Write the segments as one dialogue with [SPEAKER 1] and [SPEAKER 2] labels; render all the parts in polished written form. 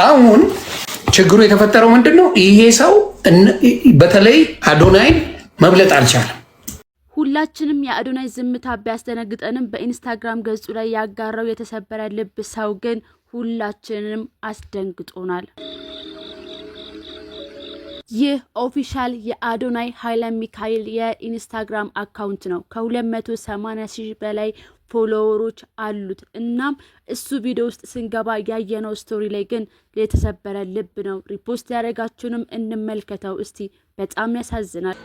[SPEAKER 1] አሁን ችግሩ የተፈጠረው ምንድነው? ይሄ ሰው በተለይ አዶናይ መብለጥ አልቻለም።
[SPEAKER 2] ሁላችንም የአዶናይ ዝምታ ቢያስደነግጠንም በኢንስታግራም ገጹ ላይ ያጋራው የተሰበረ ልብ ሰው ግን ሁላችንም አስደንግጦናል። ይህ ኦፊሻል የአዶናይ ኃይለ ሚካኤል የኢንስታግራም አካውንት ነው። ከ280 ሺህ በላይ ፎሎወሮች አሉት። እናም እሱ ቪዲዮ ውስጥ ስንገባ ያየነው ስቶሪ ላይ ግን የተሰበረ ልብ ነው። ሪፖስት ያደረጋችሁንም እንመልከተው እስቲ። በጣም ያሳዝናል።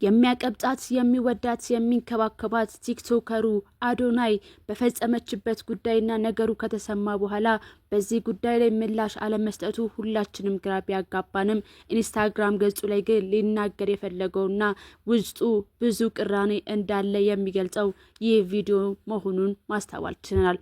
[SPEAKER 2] የሚያቀብጣት የሚወዳት የሚንከባከባት ቲክቶከሩ አዶናይ በፈጸመችበት ጉዳይና ነገሩ ከተሰማ በኋላ በዚህ ጉዳይ ላይ ምላሽ አለመስጠቱ ሁላችንም ግራ ቢያጋባንም ኢንስታግራም ገጹ ላይ ግን ሊናገር የፈለገውና ውስጡ ብዙ ቅራኔ እንዳለ የሚገልጸው ይህ ቪዲዮ መሆኑን ማስተዋል ችለናል።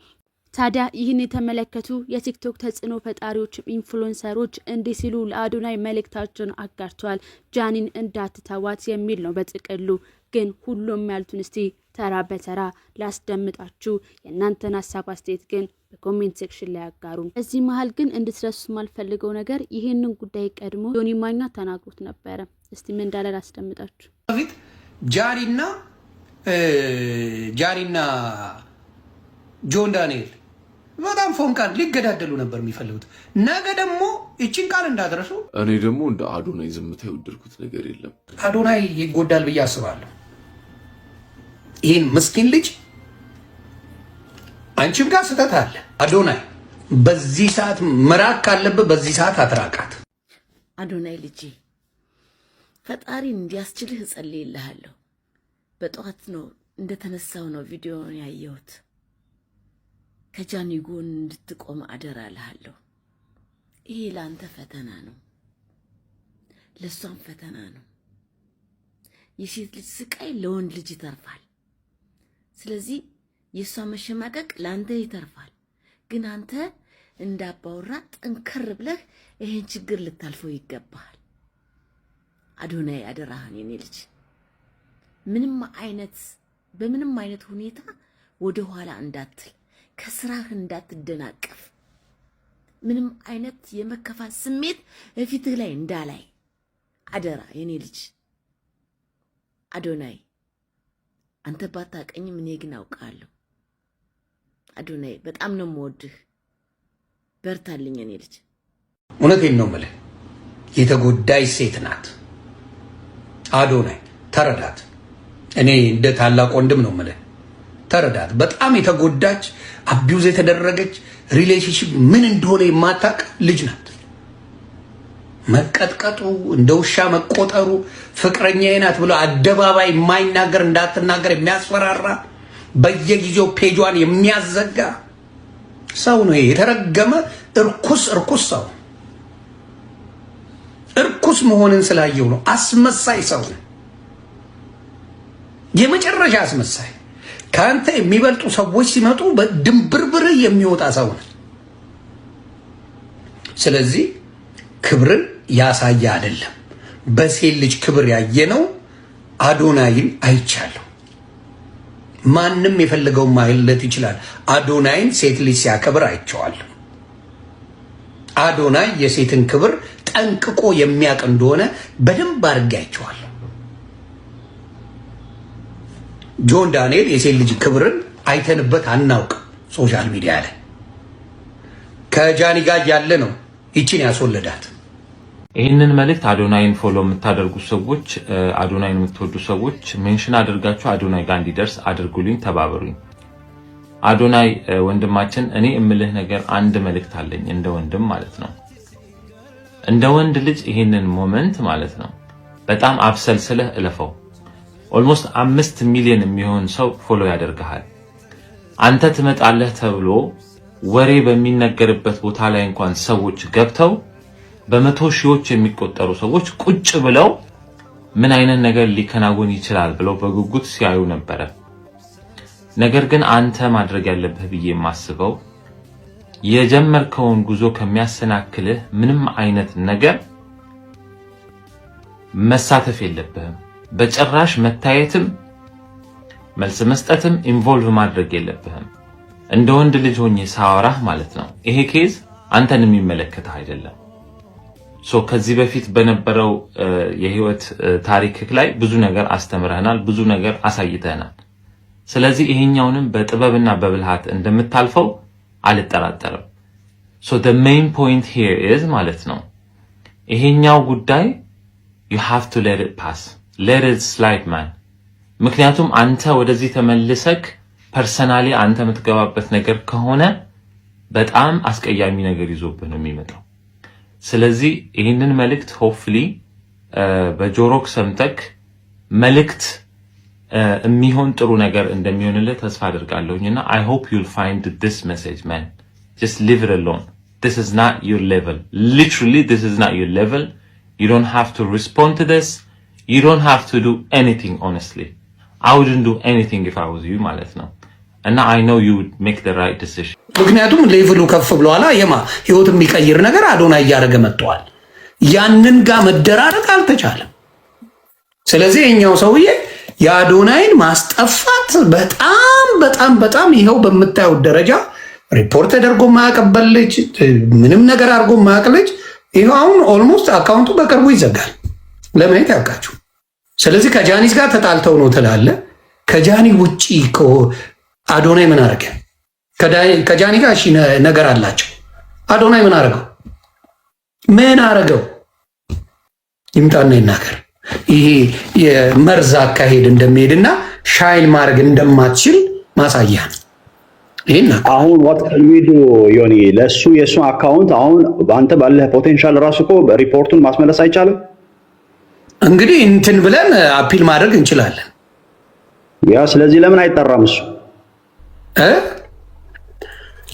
[SPEAKER 2] ታዲያ ይህን የተመለከቱ የቲክቶክ ተጽዕኖ ፈጣሪዎች ኢንፍሉዌንሰሮች እንዲህ ሲሉ ለአዶናይ መልእክታቸውን አጋርተዋል። ጃኒን እንዳትተዋት የሚል ነው በጥቅሉ። ግን ሁሉም ያሉትን እስቲ ተራ በተራ ላስደምጣችሁ። የእናንተን ሀሳብ አስተያየት ግን በኮሜንት ሴክሽን ላይ ያጋሩን። እዚህ መሀል ግን እንድትረሱ ማልፈልገው ነገር ይህንን ጉዳይ ቀድሞ ዮኒ ማኛ ተናግሮት ነበረ። እስቲ ምን እንዳለ ላስደምጣችሁ።
[SPEAKER 1] ጃኒና ጆን ዳንኤል በጣም ፎንቃን ሊገዳደሉ ነበር የሚፈልጉት። ነገ ደግሞ እቺን ቃል እንዳደረሱ
[SPEAKER 3] እኔ ደግሞ እንደ አዶናይ ዝምታ የወደድኩት ነገር የለም።
[SPEAKER 1] አዶናይ ይጎዳል ብዬ አስባለሁ። ይህን ምስኪን ልጅ አንቺም ጋር ስህተት አለ። አዶናይ በዚህ ሰዓት መራቅ ካለብህ በዚህ ሰዓት አትራቃት።
[SPEAKER 4] አዶናይ ልጅ ፈጣሪ እንዲያስችልህ እጸልይልሃለሁ። በጠዋት ነው እንደተነሳው ነው ቪዲዮውን ያየሁት። ከጃኒ ጎን እንድትቆም አደራ እልሃለሁ። ይሄ ለአንተ ፈተና ነው፣ ለሷም ፈተና ነው። የሴት ልጅ ስቃይ ለወንድ ልጅ ይተርፋል። ስለዚህ የሷ መሸማቀቅ ለአንተ ይተርፋል። ግን አንተ እንዳባወራ ጠንከር ብለህ ይሄን ችግር ልታልፈው ይገባል። አዶናይ አደራህን የኔ ልጅ በምንም አይነት ሁኔታ ወደ ኋላ እንዳትል፣ ከስራህ እንዳትደናቀፍ፣ ምንም አይነት የመከፋት ስሜት በፊትህ ላይ እንዳላይ አደራ የኔ ልጅ። አዶናይ አንተ ባታቀኝም እኔ ግን አውቃለሁ። አዶናይ በጣም ነው የምወድህ። በርታልኝ የኔ ልጅ።
[SPEAKER 1] እውነቴን ነው የምልህ፣ የተጎዳይ ሴት ናት። አዶናይ ተረዳት። እኔ እንደ ታላቅ ወንድም ነው የምልህ፣ ተረዳት። በጣም የተጎዳች አቢዩዝ የተደረገች ሪሌሽንሺፕ ምን እንደሆነ የማታውቅ ልጅ ናት። መቀጥቀጡ፣ እንደ ውሻ መቆጠሩ፣ ፍቅረኛዬ ናት ብሎ አደባባይ የማይናገር እንዳትናገር የሚያስፈራራ በየጊዜው ፔጇን የሚያዘጋ ሰው ነው። የተረገመ እርኩስ ሰው። እርኩስ መሆንን ስላየው ነው። አስመሳይ ሰው ነው። የመጨረሻ አስመሳይ። ካንተ የሚበልጡ ሰዎች ሲመጡ በድንብርብር የሚወጣ ሰው ነው። ስለዚህ ክብርን ያሳየ አይደለም። በሴት ልጅ ክብር ያየነው አዶናይን አይቻለሁ። ማንም የፈለገው ማለት ይችላል። አዶናይን ሴት ልጅ ሲያከብር አይቼዋለሁ። አዶናይ የሴትን ክብር ጠንቅቆ የሚያውቅ እንደሆነ በደንብ አድርጌ አይቼዋለሁ። ጆን ዳንኤል የሴት ልጅ ክብርን አይተንበት አናውቅ። ሶሻል ሚዲያ ላይ ከጃኒ ጋር ያለ ነው ይቺን ያስወለዳት።
[SPEAKER 5] ይህንን መልእክት አዶናይን ፎሎ የምታደርጉ ሰዎች፣ አዶናይን የምትወዱ ሰዎች ሜንሽን አድርጋችሁ አዶናይ ጋር እንዲደርስ አድርጉልኝ፣ ተባበሩኝ። አዶናይ ወንድማችን፣ እኔ እምልህ ነገር አንድ መልእክት አለኝ፣ እንደ ወንድም ማለት ነው። እንደ ወንድ ልጅ ይህንን ሞመንት ማለት ነው በጣም አብሰልስለህ እለፈው። ኦልሞስት 5 ሚሊዮን የሚሆን ሰው ፎሎ ያደርጋል። አንተ ትመጣለህ ተብሎ ወሬ በሚነገርበት ቦታ ላይ እንኳን ሰዎች ገብተው በመቶ ሺዎች የሚቆጠሩ ሰዎች ቁጭ ብለው ምን አይነት ነገር ሊከናወን ይችላል ብለው በጉጉት ሲያዩ ነበረ። ነገር ግን አንተ ማድረግ ያለብህ ብዬ የማስበው የጀመርከውን ጉዞ ከሚያሰናክልህ ምንም አይነት ነገር መሳተፍ የለብህም። በጭራሽ መታየትም መልስ መስጠትም ኢንቮልቭ ማድረግ የለብህም። እንደ ወንድ ልጅ ሆኜ ሳወራህ ማለት ነው ይሄ ኬዝ አንተን የሚመለከትህ አይደለም። ሶ ከዚህ በፊት በነበረው የህይወት ታሪክ ላይ ብዙ ነገር አስተምረህናል፣ ብዙ ነገር አሳይተህናል። ስለዚህ ይሄኛውንም በጥበብና በብልሃት እንደምታልፈው አልጠራጠርም። ሶ the main point here is ማለት ነው ይሄኛው ጉዳይ you have to let it pass, let it slide man። ምክንያቱም አንተ ወደዚህ ተመልሰክ ፐርሰናሊ አንተ የምትገባበት ነገር ከሆነ በጣም አስቀያሚ ነገር ይዞብህ ነው የሚመጣው። ስለዚህ ይህንን መልእክት ሆፕፉሊ በጆሮክ ሰምተክ መልእክት የሚሆን ጥሩ ነገር እንደሚሆንልህ ተስፋ አደርጋለሁኝና I hope you'll find this message man. Just leave it alone. This is not your level. Literally this is not your level. You don't have to respond to this. You don't have to do anything honestly. I wouldn't do anything if I was you ማለት ነው። እና I know you would make the right decision.
[SPEAKER 1] ምክንያቱም ሌቭሉ ከፍ ብሏላ የማ ህይወት የሚቀይር ነገር አዶናይ እያደረገ መጥቷል። ያንን ጋር መደራረቅ አልተቻለም። ስለዚህ የኛው ሰውዬ የአዶናይን ማስጠፋት በጣም በጣም በጣም ይኸው በምታየው ደረጃ ሪፖርት ተደርጎ ማያቀበል ልጅ ምንም ነገር አድርጎ ማያቅ ልጅ ይኸው አሁን ኦልሞስት አካውንቱ በቅርቡ ይዘጋል። ለማየት ያውቃችሁ። ስለዚህ ከጃኒስ ጋር ተጣልተው ነው ትላለ። ከጃኒ ውጪ አዶናይ ምን አደረገ? ከጃኒ ጋር እሺ ነገር አላቸው። አዶናይ ምን አደረገው? ምን አደረገው? ይምጣና ይናገር። ይሄ የመርዝ አካሄድ እንደሚሄድና ሻይን ማድረግ እንደማትችል ማሳያ ነው። ይሄን
[SPEAKER 6] አሁን what can we do ዮኒ? ለሱ የሱ አካውንት አሁን አንተ ባለህ ፖቴንሻል ራሱ እኮ ሪፖርቱን ማስመለስ አይቻልም።
[SPEAKER 1] እንግዲህ እንትን ብለን አፒል ማድረግ እንችላለን።
[SPEAKER 6] ያ ስለዚህ ለምን አይጠራም እሱ?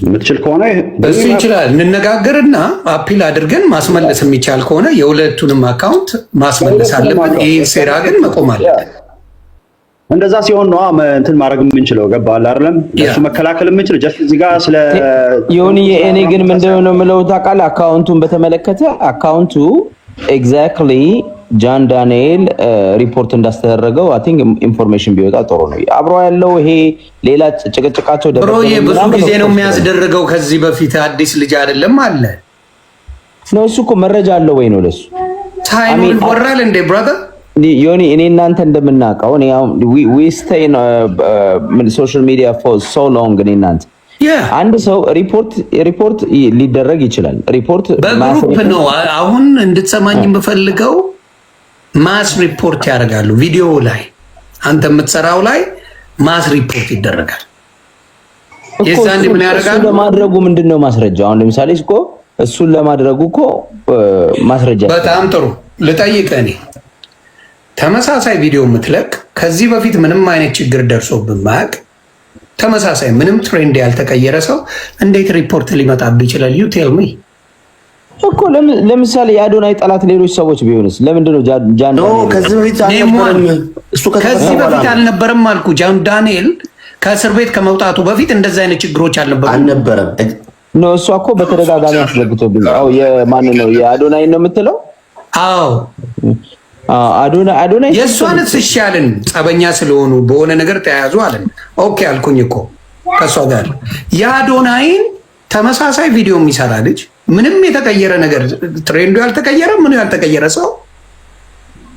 [SPEAKER 6] የምትችል ከሆነ
[SPEAKER 1] እሱ ይችላል። እንነጋገርና አፒል አድርገን ማስመለስ የሚቻል ከሆነ የሁለቱንም አካውንት ማስመለስ አለብን። ይህን ሴራ ግን መቆም አለብን።
[SPEAKER 6] እንደዛ ሲሆን ነው እንትን ማድረግ የምንችለው። ገባህ አይደለም? እሱ መከላከል የምንችለው ጀስት እዚህ ጋር ስለ
[SPEAKER 7] ዮኒ እኔ ግን ምንድነው ነው የምለው ታውቃለህ? አካውንቱን በተመለከተ አካውንቱ ኤግዛክትሊ ጃን ዳንኤል ሪፖርት እንዳስተደረገው አይ ቲንክ ኢንፎርሜሽን ቢወጣ ጥሩ ነው። አብሮ ያለው ይሄ ሌላ ጭቅጭቃቸው
[SPEAKER 1] ብሮዬ ብዙ ጊዜ ነው የሚያስደርገው። ከዚህ በፊት አዲስ ልጅ አይደለም አለ
[SPEAKER 7] ነው። እሱ እኮ መረጃ አለው ወይ ነው ለሱ
[SPEAKER 1] ታይም ይወራል እንደ ብራዘር
[SPEAKER 7] ዮኒ እኔ እናንተ እንደምናውቀው እኔ we stay in social media for so long እኔ እናንተ አንድ ሰው ሪፖርት ሊደረግ ይችላል። ሪፖርት
[SPEAKER 1] በግሩፕ ነው። አሁን እንድትሰማኝ የምፈልገው ማስ ሪፖርት ያደርጋሉ። ቪዲዮ ላይ አንተ የምትሰራው ላይ ማስ ሪፖርት ይደረጋል። የዛን ምን ያደርጋሉ?
[SPEAKER 7] ለማድረጉ ምንድነው ማስረጃ? አሁን ለምሳሌ እኮ እሱን ለማድረጉ እኮ ማስረጃ።
[SPEAKER 1] በጣም ጥሩ ልጠይቅህ። እኔ ተመሳሳይ ቪዲዮ የምትለቅ ከዚህ በፊት ምንም አይነት ችግር ደርሶብን ማያውቅ ተመሳሳይ ምንም ትሬንድ ያልተቀየረ ሰው እንዴት ሪፖርት ሊመጣብህ ይችላል? ዩ ቴል ሚ
[SPEAKER 7] እኮ ለምሳሌ የአዶናይ ጠላት ሌሎች ሰዎች ቢሆንስ ለምንድን ነው ጃን
[SPEAKER 1] ከዚህ በፊት አልነበረም አልኩ። ጃን ዳንኤል ከእስር ቤት ከመውጣቱ በፊት እንደዛ አይነት ችግሮች አልነበረም
[SPEAKER 7] ነው። እሷ እኮ በተደጋጋሚ አስዘግቶብኝ። አዎ የማን ነው የአዶናይ ነው የምትለው?
[SPEAKER 1] አዎ
[SPEAKER 7] አዶናይ
[SPEAKER 1] የእሷንስ እሺ አልን። ጸበኛ ስለሆኑ በሆነ ነገር ተያያዙ አለን። ኦኬ አልኩኝ እኮ ከእሷ ጋር የአዶናይን ተመሳሳይ ቪዲዮ የሚሰራ ልጅ ምንም የተቀየረ ነገር ትሬንዱ ያልተቀየረ ምኑ ያልተቀየረ ሰው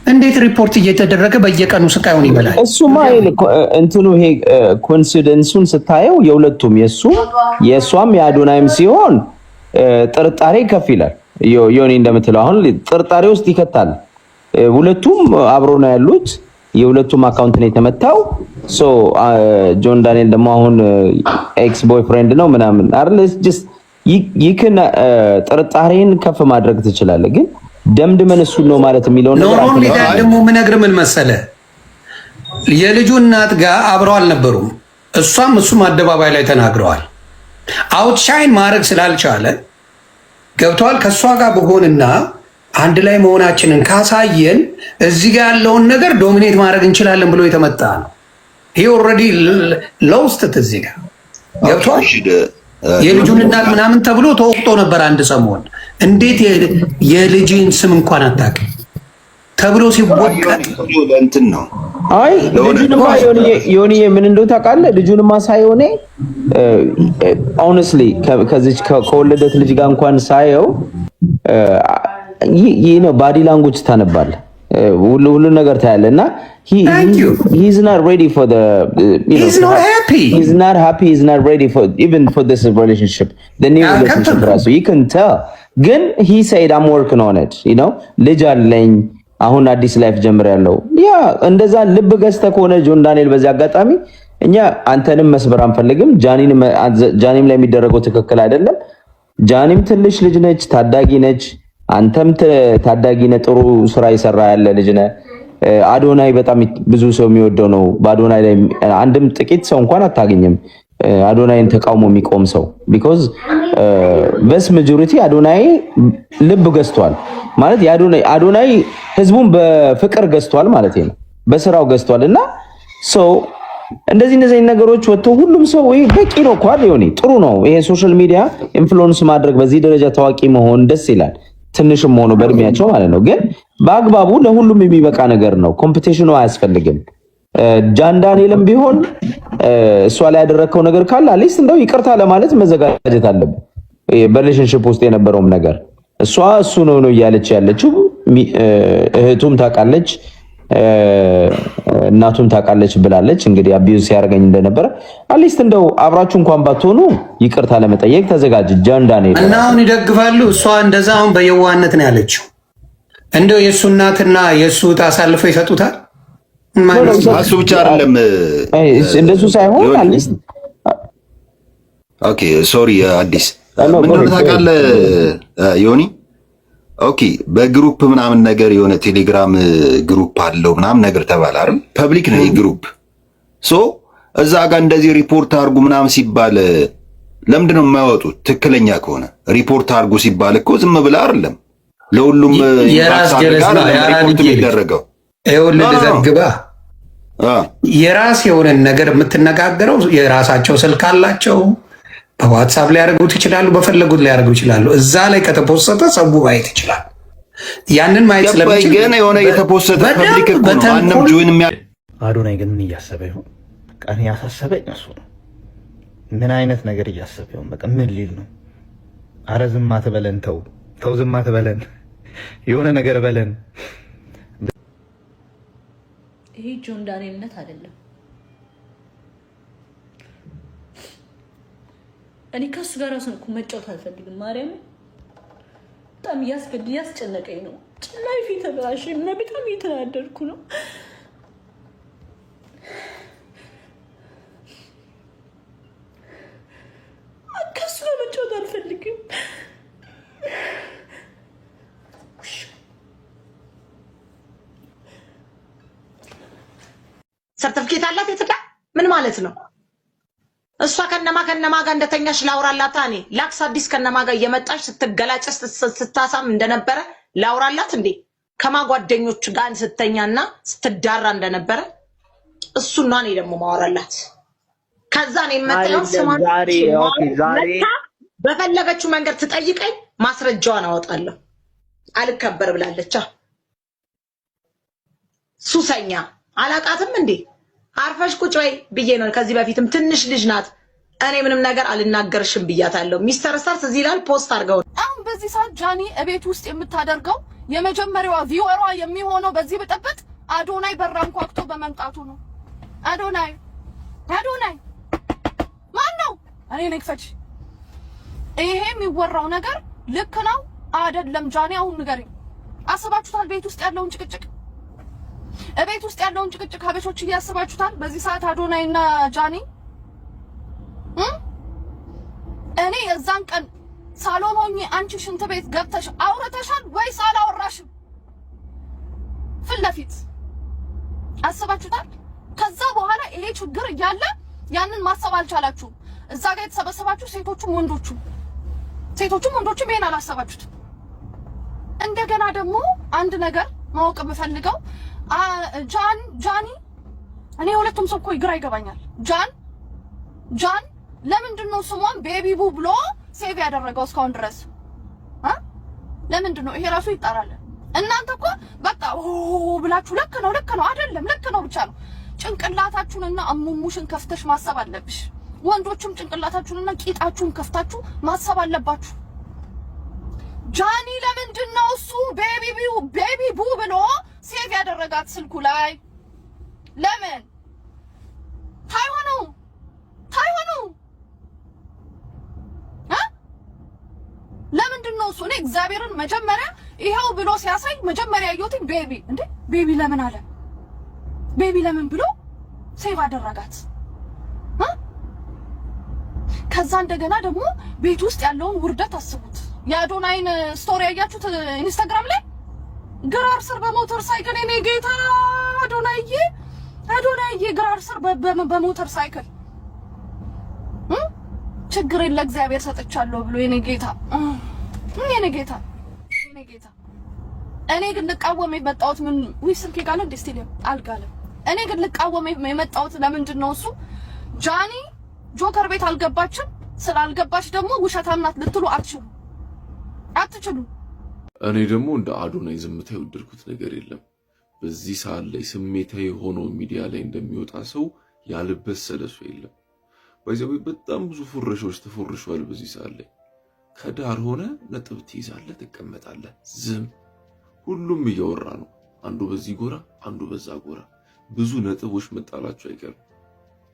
[SPEAKER 1] እንዴት ሪፖርት እየተደረገ በየቀኑ ስቃዩን ይበላል?
[SPEAKER 7] እሱማ እንትኑ ይሄ ኮንሲደንሱን ስታየው የሁለቱም የእሷም የአዶናይም ሲሆን ጥርጣሬ ከፍ ይላል። ዮኒ እንደምትለው አሁን ጥርጣሬ ውስጥ ይከታል። ሁለቱም አብሮ ነው ያሉት። የሁለቱም አካውንት ነው የተመታው። ሶ ጆን ዳንኤል ደግሞ አሁን ኤክስ ቦይፍሬንድ ነው ምናምን አይደል? ጀስት ይክን ጥርጣሬን ከፍ ማድረግ ትችላለህ፣ ግን ደምድመን እሱ ነው ማለት የሚለው ነገር
[SPEAKER 1] ነው። ደግሞ ምን ነግር ምን መሰለ የልጁ እናት ጋር አብረው አልነበሩም። እሱም አደባባይ ላይ ተናግረዋል። አውትሻይን ማድረግ ስላልቻለ ገብተዋል። ከእሷ ጋር በሆንና አንድ ላይ መሆናችንን ካሳየን እዚህ ጋር ያለውን ነገር ዶሚኔት ማድረግ እንችላለን ብሎ የተመጣ ነው። ይሄ ኦልሬዲ ለውስጥ እዚህ ጋር ገብቷል። የልጁን እናት ምናምን ተብሎ ተወቅጦ ነበር አንድ ሰሞን። እንዴት የልጅን ስም እንኳን አታውቅም ተብሎ ሲወቀጥ
[SPEAKER 7] እንትን ነው። አይ ልጁንማ ዮኒዬ ምን እንደው ታውቃለህ? ልጁንማ ሳይሆን ኦነስትሊ ከዚህ ከወለደት ልጅ ጋር እንኳን ሳየው ይህ ነው ባዲ ላንጉጅ ታነባል ሁሉ ነገር ታያለና he's not ready for the
[SPEAKER 1] he's not happy
[SPEAKER 7] he's not ready for even for this relationship the new relationship also you can tell ግን he said I'm working on it ልጅ አለኝ አሁን አዲስ ላይፍ ጀምሬያለሁ ያ እንደዛ ልብ ገዝተ ከሆነ ጆን ዳንኤል በዚህ አጋጣሚ እኛ አንተንም መስበር አንፈልግም ጃኒም ላይ የሚደረገው ትክክል አይደለም ጃኒም ትንሽ ልጅ ነች ታዳጊ ነች አንተም ታዳጊ ነህ ጥሩ ስራ ይሰራ ያለ ልጅ ነህ አዶናይ በጣም ብዙ ሰው የሚወደው ነው በአዶናይ ላይ አንድም ጥቂት ሰው እንኳን አታገኝም አዶናይን ተቃውሞ የሚቆም ሰው because በስ ማጆሪቲ አዶናይ ልብ ገዝቷል ማለት አዶናይ ህዝቡን በፍቅር ገዝቷል ማለት ነው በስራው ገዝቷልና so እንደዚህ ነገሮች ወጥቶ ሁሉም ሰው ይሄ በቂ ነው ኳል ይሆኒ ጥሩ ነው ይሄ ሶሻል ሚዲያ ኢንፍሉዌንስ ማድረግ በዚህ ደረጃ ታዋቂ መሆን ደስ ይላል ትንሽም ሆኖ በእድሜያቸው ማለት ነው ግን በአግባቡ ለሁሉም የሚበቃ ነገር ነው ኮምፒቲሽኑ አያስፈልግም ጃን ዳንኤልም ቢሆን እሷ ላይ ያደረከው ነገር ካለ አሊስት እንደው ይቅርታ ለማለት መዘጋጀት አለበት በሪሌሽንሺፕ ውስጥ የነበረውም ነገር እሱ ነው እያለች ያለችው እህቱም ታውቃለች እናቱም ታውቃለች ብላለች እንግዲህ አቢዩስ ያርገኝ እንደነበረ አሊስት እንደው አብራችሁ እንኳን ባትሆኑ ይቅርታ ለመጠየቅ ተዘጋጅ ጃን ዳንኤል
[SPEAKER 1] እና አሁን ይደግፋሉ እሷ እንደዛ አሁን በየዋህነት ነው ያለችው እንደው የሱ እናትና የሱ ታሳልፈው ይሰጡታል
[SPEAKER 8] እሱ ብቻ አይደለም
[SPEAKER 7] እንደሱ ሳይሆን አሊስት
[SPEAKER 8] ኦኬ ሶሪ አዲስ ምንድነው ታውቃለህ ዮኒ ኦኬ በግሩፕ ምናምን ነገር የሆነ ቴሌግራም ግሩፕ አለው ምናምን ነገር ተባለ አይደል ፐብሊክ ነው ግሩፕ ሶ እዛ ጋር እንደዚህ ሪፖርት አድርጉ ምናምን ሲባል ለምንድን ነው የማያወጡት ትክክለኛ ከሆነ ሪፖርት አድርጉ ሲባል እኮ ዝም ብለህ አይደለም ለሁሉም
[SPEAKER 1] የራስ ጀለስ ነው
[SPEAKER 8] ሪፖርት የሚደረገው
[SPEAKER 1] ይኸውልህ ዘግባ የራስ የሆነ ነገር የምትነጋገረው የራሳቸው ስልክ አላቸው በዋትስአፕ ላይ ያደርጉት ይችላሉ በፈለጉት ላይ ያደርጉ ይችላሉ እዛ ላይ ከተፖሰተ ሰው ማየት ይችላል ያንን ማየት ስለሚችል
[SPEAKER 8] ግን የሆነ የተፖሰተ ፐብሊክ እኮ ነው ማንንም ጆይን
[SPEAKER 9] አዶናይ ግን ምን እያሰበ ይሆን ቀን ያሳሰበኝ እሱ ነው ምን አይነት ነገር እያሰበ ይሆን በቃ ምን ሊል ነው አረ ዝም አትበለን ተው ዝም አትበለን የሆነ ነገር በለን
[SPEAKER 4] ይሄ ጆን ዳንኤልነት አይደለም እኔ ከሱ ጋር ራሱን እኮ መጫወት አልፈልግም ማርያም በጣም ያስጨነቀኝ ነው ጭላይ ፊት ተብራሽ እና በጣም እየተናደድኩ ነው ከሱ ጋር መጫወት አልፈልግም
[SPEAKER 10] ሰርቲፊኬት አላት የትዳ ምን ማለት ነው እሷ ከነማ ጋር እንደተኛሽ ላውራላታ እኔ ላክስ አዲስ ከነማ ጋር እየመጣሽ ስትገላጨስ ስታሳም እንደነበረ ላውራላት እንዴ ከማጓደኞች ጋር ስተኛና ስትዳራ እንደነበረ እሱና እኔ ደግሞ ማወራላት ከዛ ነው የመጣው ዛሬ በፈለገችው መንገድ ትጠይቀኝ ማስረጃዋን አወጣለሁ አልከበር ብላለች ሱሰኛ አላቃትም እንዴ አርፈሽ ቁጭ በይ ብዬ ነው ከዚህ በፊትም ትንሽ ልጅ ናት እኔ ምንም ነገር አልናገርሽም ብያታለሁ ሚስተር ስታርስ እዚህ ላይ ፖስት አድርገው
[SPEAKER 11] አሁን በዚህ ሰዓት ጃኒ እቤት ውስጥ የምታደርገው የመጀመሪያዋ ቪወሯ የሚሆነው በዚህ በጠበጥ አዶናይ በራን ኳክቶ በመምጣቱ ነው አዶናይ ማን ነው እኔ ነኝ ፈች ይሄ የሚወራው ነገር ልክ ነው አይደለም ጃኒ አሁን ንገሪኝ አስባችሁታል ቤት ውስጥ ያለውን ጭቅጭቅ እቤት ውስጥ ያለውን ጭቅጭቅ ሀበሾች እያስባችሁታል በዚህ ሰዓት አዶናይና ጃኒ እኔ የዛን ቀን ሳሎን ሆኜ አንቺ ሽንት ቤት ገብተሽ አውርተሻል ወይስ አላወራሽም ፊት ለፊት አስባችሁታል ከዛ በኋላ ይሄ ችግር እያለ ያንን ማሰብ አልቻላችሁም እዛ ጋር የተሰበሰባችሁ ሴቶቹም ወንዶቹም ይሄን አላሰባችሁት እንደገና ደግሞ አንድ ነገር ማወቅ የምፈልገው ጃኒ እኔ ሁለቱም ሰው እኮ ግራ ይገባኛል ጃን ለምንድን ነው ስሟን ቤቢ ቡ ብሎ ሴቭ ያደረገው እስካሁን ድረስ ለምንድን ነው ይሄ ራሱ ይጣራል እናንተ እኮ በቃ ብላችሁ ልክ ነው አይደለም ልክ ነው ብቻ ነው ጭንቅላታችሁንና አሙሙሽን ከፍተሽ ማሰብ አለብሽ ወንዶችም ጭንቅላታችሁንና ቂጣችሁን ከፍታችሁ ማሰብ አለባችሁ። ጃኒ ለምንድን ነው እሱ ቤቢ ቡ ብሎ ሴቭ ያደረጋት ስልኩ ላይ? ለምን ታይሆኑ ለምንድን ነው እሱ? እኔ እግዚአብሔርን መጀመሪያ ይሄው ብሎ ሲያሳይ መጀመሪያ ያየሁት ቤቢ ለምን አለ? ቤቢ ለምን ብሎ ሴቭ አደረጋት? ከዛ እንደገና ደግሞ ቤት ውስጥ ያለውን ውርደት አስቡት። የአዶናይን ስቶሪ ያያችሁት ኢንስታግራም ላይ ግራር ስር በሞተር ሳይክል የኔ ጌታ አዶናይዬ ግራር ስር በሞተር ሳይክል ችግር የለ እግዚአብሔር ሰጥቻለሁ ብሎ የኔ ጌታ እኔ ግን ልቃወም የመጣሁት ምን ስልኬ ጋር ነው ስቴዲየም አልጋለም። እኔ ግን ልቃወም የመጣሁት ለምንድን ነው እሱ ጃኒ ጆከር ቤት አልገባችም። ስላልገባች ደግሞ ውሸታም ናት ልትሉ አትችሉ።
[SPEAKER 3] እኔ ደግሞ እንደ አዶናይ ዝምታ የወደድኩት ነገር የለም። በዚህ ሰዓት ላይ ስሜታዊ ሆኖ ሚዲያ ላይ እንደሚወጣ ሰው ያልበሰለ ሰው የለም። ባይዘው በጣም ብዙ ፉረሾች ተፎርሸዋል። በዚህ ሰዓት ላይ ከዳር ሆነ ነጥብ ትይዛለህ፣ ትቀመጣለህ፣ ዝም። ሁሉም እያወራ ነው። አንዱ በዚህ ጎራ፣ አንዱ በዛ ጎራ። ብዙ ነጥቦች መጣላቸው አይቀርም።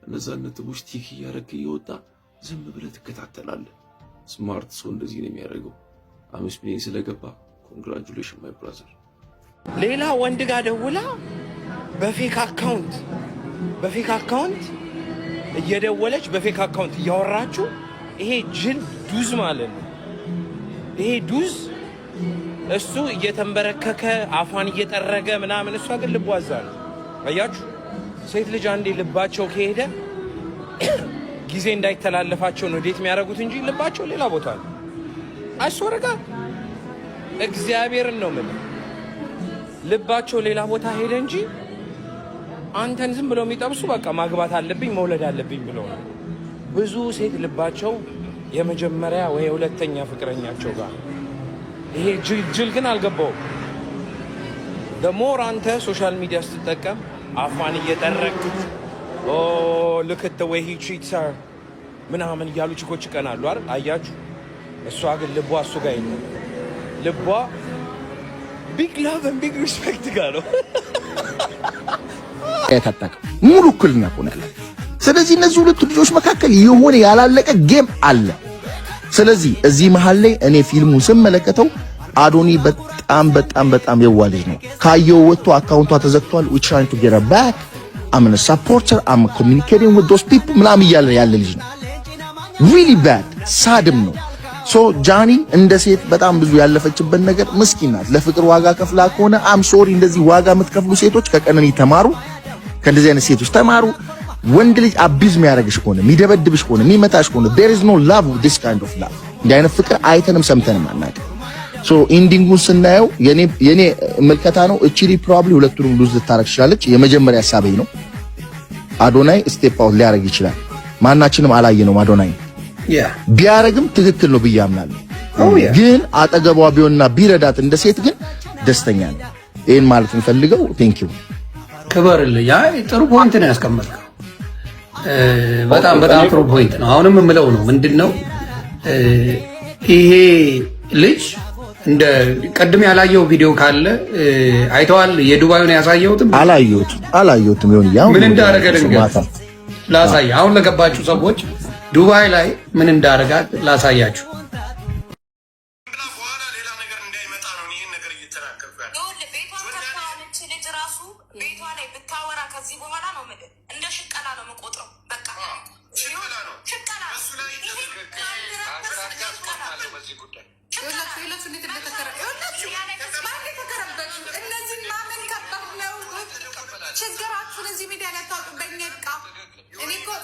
[SPEAKER 3] እነዛን ነጥቦች ቲክ እያደረክ እየወጣ ዝም ብለህ ትከታተላለህ። ስማርት ሰው እንደዚህ ነው የሚያደርገው። 5 ሚሊዮን ስለገባ ኮንግራቹሌሽን ማይ ብራዘር።
[SPEAKER 12] ሌላ ወንድ ጋር ደውላ በፌክ አካውንት እየደወለች በፌክ አካውንት እያወራችሁ ይሄ ጅል ዱዝ ማለት ነው። ይሄ ዱዝ እሱ እየተንበረከከ አፏን እየጠረገ ምናምን፣ እሷ ግን ልቧ እዛ ነው። አያችሁ፣ ሴት ልጅ አንዴ ልባቸው ከሄደ ጊዜ እንዳይተላለፋቸው ነው ዴት የሚያደርጉት እንጂ ልባቸው ሌላ ቦታ ነው። አስወረጋ እግዚአብሔርን ነው ማለት ልባቸው ሌላ ቦታ ሄደ እንጂ አንተን ዝም ብለው የሚጠብሱ በቃ ማግባት አለብኝ መውለድ አለብኝ ብለው ነው። ብዙ ሴት ልባቸው የመጀመሪያ ወይ የሁለተኛ ፍቅረኛቸው ጋር። ይሄ ጅል ግን አልገባውም። ደሞር አንተ ሶሻል ሚዲያ ስትጠቀም አፋን እየጠረክ look at the way he treats her ምናምን እያሉ ችኮች ይቀናሉ አይደል? አያችሁ። እሷ ግን ልቧ እሱ ጋር ነው። ልቧ ቢግ ላቭ and ቢግ ሪስፔክት ጋር ነው።
[SPEAKER 13] ያታጣቀ ሙሉ እኩልና ሆነለ። ስለዚህ እነዚህ ሁለት ልጆች መካከል የሆነ ያላለቀ ጌም አለ። ስለዚህ እዚህ መሃል ላይ እኔ ፊልሙን ስመለከተው አዶኒ በጣም የዋልጅ ነው። ካየው ወጥቶ አካውንቷ ተዘግቷል። we trying to get her back. I'm a supporter. I'm communicating with those people ምናምን እያለ ያለ ልጅ ነው። really bad ሳድም ነው። ሶ ጃኒ እንደ ሴት በጣም ብዙ ያለፈችበት ነገር ምስኪን ናት። ለፍቅር ዋጋ ከፍላ ከሆነ አም ሶሪ። እንደዚህ ዋጋ የምትከፍሉ ሴቶች ከቀነኒ ተማሩ፣ ከእንደዚህ አይነት ሴቶች ተማሩ። ወንድ ልጅ አቢዝ የሚያደርግሽ ከሆነ የሚደበድብሽ ከሆነ የሚመታሽ ከሆነ there is no love with this kind of love። እንዲህ አይነት ፍቅር አይተንም ሰምተንም አናውቅም። ሶ ኢንዲንጉን ስናየው የኔ መልከታ ነው። እቺሊ ፕሮባብሊ ሁለቱንም ሉዝ ልታረግ ትችላለች። የመጀመሪያ ሐሳቤ ነው። አዶናይ ስቴፕ አውት ሊያረግ ይችላል። ማናችንም አላየነውም። አዶናይ ቢያረግም ትክክል ነው ብዬ አምናለሁ። ግን አጠገቧ ቢሆንና ቢረዳት እንደ ሴት ግን ደስተኛ ነው። ይሄን ማለት እንፈልገው። ቴንክ ዩ
[SPEAKER 1] ክበርልኝ። ያ ጥሩ ፖይንት ነው ያስቀመጥከው። በጣም ጥሩ ፖይንት ነው። አሁንም የምለው ነው ምንድነው ይሄ ልጅ እንደ ቀድም ያላየው ቪዲዮ ካለ አይተዋል? የዱባዩን ያሳየሁትም
[SPEAKER 13] አላየሁትም። ይሁን ያው
[SPEAKER 1] ምን እንዳደረገ ድንገት ላሳይ። አሁን ለገባችሁ ሰዎች ዱባይ ላይ ምን እንዳደረጋት ላሳያችሁ።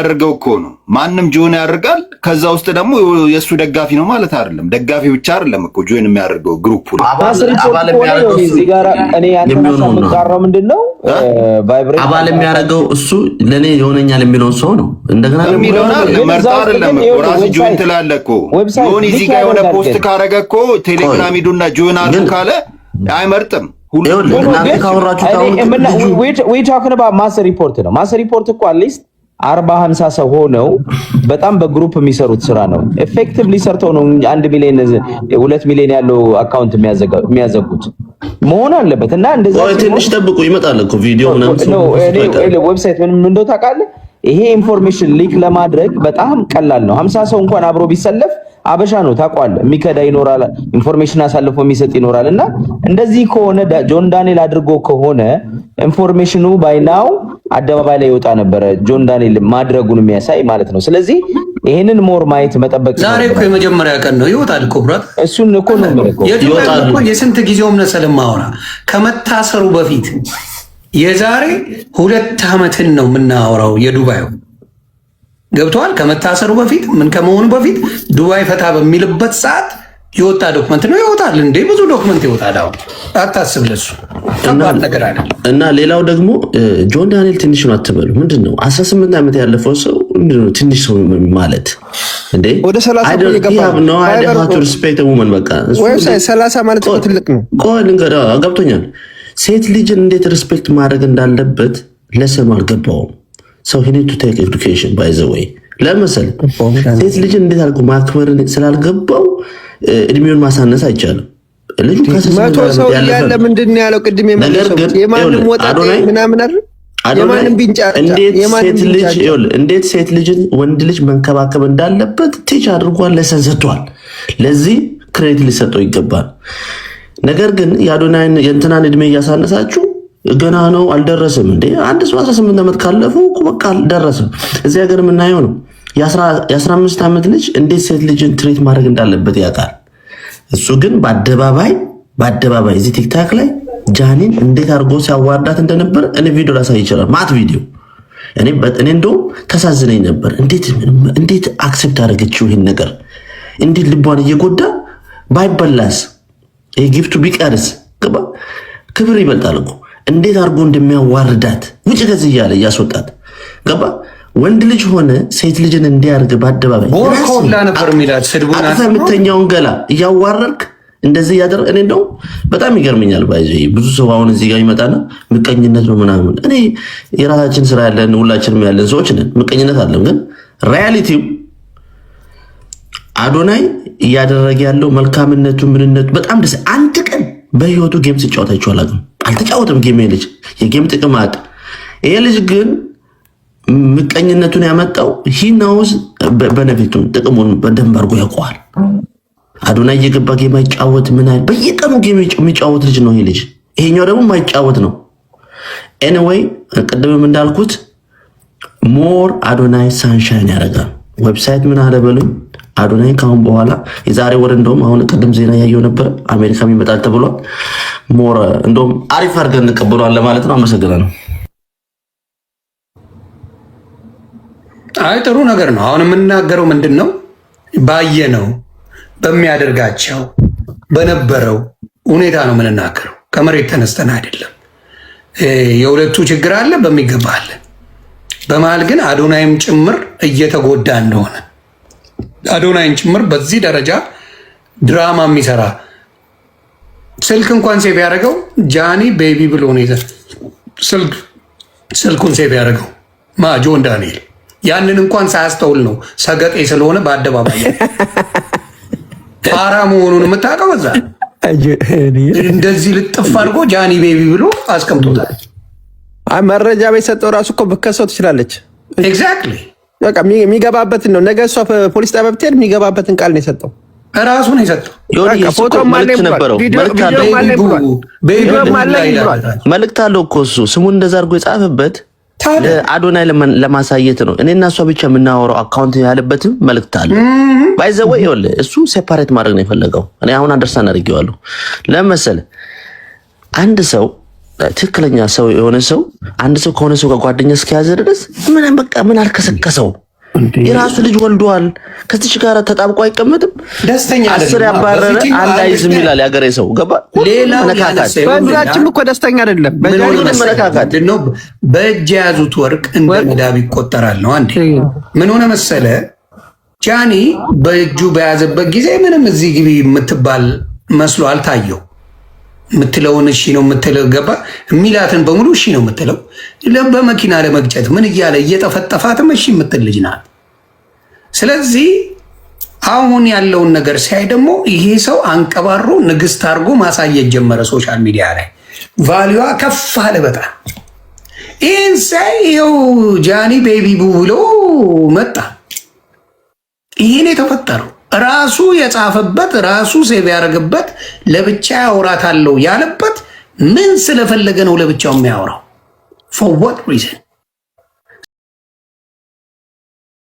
[SPEAKER 8] አድርገው እኮ ነው ማንም ጆን ያደርጋል። ከዛ ውስጥ ደግሞ የሱ ደጋፊ ነው ማለት አይደለም። ደጋፊ ብቻ አይደለም እኮ ጆን የሚያደርገው ግሩፕ ነው።
[SPEAKER 7] አባል የሚያደርገው እዚህ ጋር እኔ ያንተናው ምንቃረው ምንድነው ቫይብሬት
[SPEAKER 14] አባል የሚያደርገው እሱ ለኔ የሆነኛል የሚለው ሰው ነው። እንደገና
[SPEAKER 8] ደግሞ መርጣ አይደለም እኮ ራስ ጆን ትላለህ እኮ ጆን እዚህ ጋር የሆነ ፖስት ካረገ እኮ ቴሌግራም ሂዱና ጆን አሉ ካለ አይመርጥም።
[SPEAKER 7] we talking about master report ነው። master report እኮ አትሊስት 40-50 ሰው ሆነው በጣም በግሩፕ የሚሰሩት ስራ ነው። ኤፌክቲቭሊ ሰርተው ነው 1 ሚሊዮን 2 ሚሊዮን ያለው አካውንት የሚያዘጉት መሆን አለበት። እና እንደዛ
[SPEAKER 14] ትንሽ ጠብቁ ይመጣል እኮ ቪዲዮ ነው
[SPEAKER 7] ዌብሳይት ምን እንደው ታውቃለህ? ይሄ ኢንፎርሜሽን ሊክ ለማድረግ በጣም ቀላል ነው። 50 ሰው እንኳን አብሮ ቢሰለፍ አበሻ ነው ታውቃለህ። የሚከዳ ይኖራል፣ ኢንፎርሜሽን አሳልፎ የሚሰጥ ይኖራል። እና እንደዚህ ከሆነ ጆን ዳንኤል አድርጎ ከሆነ ኢንፎርሜሽኑ ባይናው አደባባይ ላይ ይወጣ ነበር፣ ጆን ዳንኤል ማድረጉን የሚያሳይ ማለት ነው። ስለዚህ ይሄንን ሞር ማየት መጠበቅ
[SPEAKER 1] ዛሬ እኮ የመጀመሪያ ቀን ነው ይወጣል እኮ ብራት።
[SPEAKER 7] እሱን እኮ ነው
[SPEAKER 1] ይወጣል እኮ የስንት ጊዜውም ነሰለም ማውራ ከመታሰሩ በፊት የዛሬ 2 ዓመትን ነው የምናወራው። የዱባዩ ገብቷል። ከመታሰሩ በፊት ምን ከመሆኑ በፊት ዱባይ ፈታ በሚልበት ሰዓት የወጣ ዶክመንት ነው። ይወጣል እንዴ ብዙ ዶክመንት ይወጣል። አሁን አታስብ ለሱ ነገር አይደለም።
[SPEAKER 14] እና ሌላው ደግሞ ጆን ዳንኤል ትንሽ ነው አትበሉ። ምንድነው 18 ዓመት ያለፈው ሰው ምንድነው ትንሽ ሰው ማለት እንዴ?
[SPEAKER 15] ወደ 30
[SPEAKER 14] ይገባል ነው አይደል? ሀቱ ሪስፔክት ውመን በቃ
[SPEAKER 15] ዌብሳይት 30 ማለት ትልቅ ነው።
[SPEAKER 14] ቆይ ልንገራ ገብቶኛል። ሴት ልጅን እንዴት ሪስፔክት ማድረግ እንዳለበት ለሰማ አልገባውም። ሰው ሂ ኒድ ቱ ቴክ ኤዱኬሽን ባይ ዘ ዌይ ለምሳሌ ሴት ልጅን እንዴት አድርጎ ማክበር ስላልገባው እድሜውን ማሳነስ አይቻልም። ልጁ
[SPEAKER 15] መቶ ሰው ያለ ምንድን ነው ያለው? ቅድም የማንም ወጣት ምናምን አይደል? የማንም ቢንጫ
[SPEAKER 14] እንዴት ሴት ልጅን ወንድ ልጅ መንከባከብ እንዳለበት ቲች አድርጓል፣ ለሰን ሰጥቷል። ለዚህ ክሬዲት ሊሰጠው ይገባል። ነገር ግን የአዶናይን የእንትናን እድሜ እያሳነሳችሁ ገና ነው አልደረስም እንዴ? አንድ ሰው 18 ዓመት ካለፈው በቃ አልደረስም። እዚህ ሀገር የምናየው ነው። የ15 ዓመት ልጅ እንዴት ሴት ልጅን ትሪት ማድረግ እንዳለበት ያውቃል። እሱ ግን በአደባባይ እዚህ ቲክታክ ላይ ጃኒን እንዴት አድርጎ ሲያዋርዳት እንደነበር እኔ ቪዲዮ ላሳይ ይችላል። ማት ቪዲዮ እኔ እንደውም ተሳዝነኝ ነበር። እንዴት አክሴፕት አደረገችው ይህን ነገር? እንዴት ልቧን እየጎዳ ባይበላስ ጊፍቱ ቢቀርስ ክብር ይበልጣል እኮ። እንዴት አድርጎ እንደሚያዋርዳት ውጭ ገዝ እያለ እያስወጣት ገባ። ወንድ ልጅ ሆነ ሴት ልጅን እንዲያርግ በአደባባይ አቅፈ የምተኛውን ገላ እያዋረርክ እንደዚህ እያደረግ እኔ እንደው በጣም ይገርመኛል። ባይዘ ብዙ ሰው አሁን እዚህ ጋር ይመጣና ምቀኝነት ነው ምናምን። እኔ የራሳችን ስራ ያለን ሁላችንም ያለን ሰዎች ነን። ምቀኝነት አለም፣ ግን ሪያሊቲው አዶናይ እያደረገ ያለው መልካምነቱ ምንነቱ በጣም ደስ። አንድ ቀን በህይወቱ ጌም ሲጫወት አይቼው አላውቅም። አልተጫወተም ጌም። ልጅ የጌም ጥቅም አጥ ይሄ ልጅ ግን ምቀኝነቱን ያመጣው ሂናውስ በነፊቱን ጥቅሙን በደንብ አድርጎ ያውቀዋል። አዶናይ እየገባ ጌም አይጫወት ምን አይል በየቀኑ ጌም የሚጫወት ልጅ ነው ይሄ ልጅ። ይሄኛው ደግሞ ማይጫወት ነው። ኤኒዌይ ቅድምም እንዳልኩት ሞር አዶናይ ሳንሻይን ያደርጋል። ዌብሳይት ምን አለ በሉኝ። አዶናይ ካሁን በኋላ የዛሬ ወር እንደውም አሁን ቅድም ዜና ያየው ነበር አሜሪካም ይመጣል ተብሏል። ሞር እንደውም አሪፍ አድርገን እንቀበሏል ለማለት ነው። አመሰግናለሁ።
[SPEAKER 1] አይ ጥሩ ነገር ነው። አሁን የምናገረው ምንድን ነው? ባየነው በሚያደርጋቸው በነበረው ሁኔታ ነው የምንናገረው። ከመሬት ተነስተን አይደለም። የሁለቱ ችግር አለ በሚገባ አለ። በመሀል ግን አዶናይም ጭምር እየተጎዳ እንደሆነ አዶናይን ጭምር በዚህ ደረጃ ድራማ የሚሰራ ስልክ እንኳን ሴቭ ያደረገው ጃኒ ቤቢ ብሎ ነው ስልኩን ሴቭ ያደረገው ጆን ዳንኤል። ያንን እንኳን ሳያስተውል ነው ሰገጤ ስለሆነ በአደባባይ ፋራ መሆኑን የምታውቀው በዛ እንደዚህ ልጥፍ አድርጎ ጃኒ ቤቢ ብሎ አስቀምጦታል።
[SPEAKER 15] መረጃ በሰጠው ራሱ እኮ ብከሰው ትችላለች።
[SPEAKER 1] ኤግዛክትሊ
[SPEAKER 15] በቃ የሚገባበትን ነው። ነገ እሷ ፖሊስ ጣቢያ ብትሄድ የሚገባበትን ቃል ነው የሰጠው።
[SPEAKER 1] ራሱ ነው የሰጠው።
[SPEAKER 14] መልእክት አለው እኮ እሱ ስሙን እንደዛ አድርጎ የጻፈበት አዶናይ ለማሳየት ነው። እኔና እሷ ብቻ የምናወራው አካውንት ያለበትም መልእክት አለ። ባይዘው ይኸውልህ እሱ ሴፓሬት ማድረግ ነው የፈለገው። እኔ አሁን አንደርስታንድ አድርጌዋለሁ። ለምን መሰለህ አንድ ሰው ትክክለኛ ሰው የሆነ ሰው አንድ ሰው ከሆነ ሰው ጋር ጓደኛ እስከያዘ ድረስ ምን በቃ ምን አልከሰከሰው። የራሱ ልጅ ወልዷል። ከዚች ጋር ተጣብቆ አይቀመጥም።
[SPEAKER 1] ደስተኛ አይደለም።
[SPEAKER 14] አስር ያባረረ አንድ አይዝም ይላል ያገሬ ሰው ገባ።
[SPEAKER 1] ሌላ
[SPEAKER 15] በእጃችን እኮ ደስተኛ አይደለም።
[SPEAKER 14] መነካካት
[SPEAKER 1] ነው። በእጅ የያዙት ወርቅ እንደ መዳብ ይቆጠራል ነው። አንዴ ምን ሆነ መሰለ ጃኒ በእጁ በያዘበት ጊዜ ምንም እዚህ ግቢ የምትባል መስሎ አልታየው። የምትለውን እሺ ነው የምትለው ገባ የሚላትን በሙሉ እሺ ነው የምትለው። በመኪና ለመግጨት ምን እያለ እየጠፈጠፋትም እሺ የምትል ልጅ ናት። ስለዚህ አሁን ያለውን ነገር ሲያይ ደግሞ ይሄ ሰው አንቀባሮ ንግስት አድርጎ ማሳየት ጀመረ ሶሻል ሚዲያ ላይ። ቫሊዋ ከፍ አለ በጣም። ይህን ሳይ ይኸው ጃኒ ቤቢ ቡ ብሎ መጣ። ይህን የተፈጠረው ራሱ የጻፈበት ራሱ ሴቭ ያደረገበት ለብቻ ያወራታለሁ ያለበት ምን ስለፈለገ ነው ለብቻው የሚያወራው? for what reason?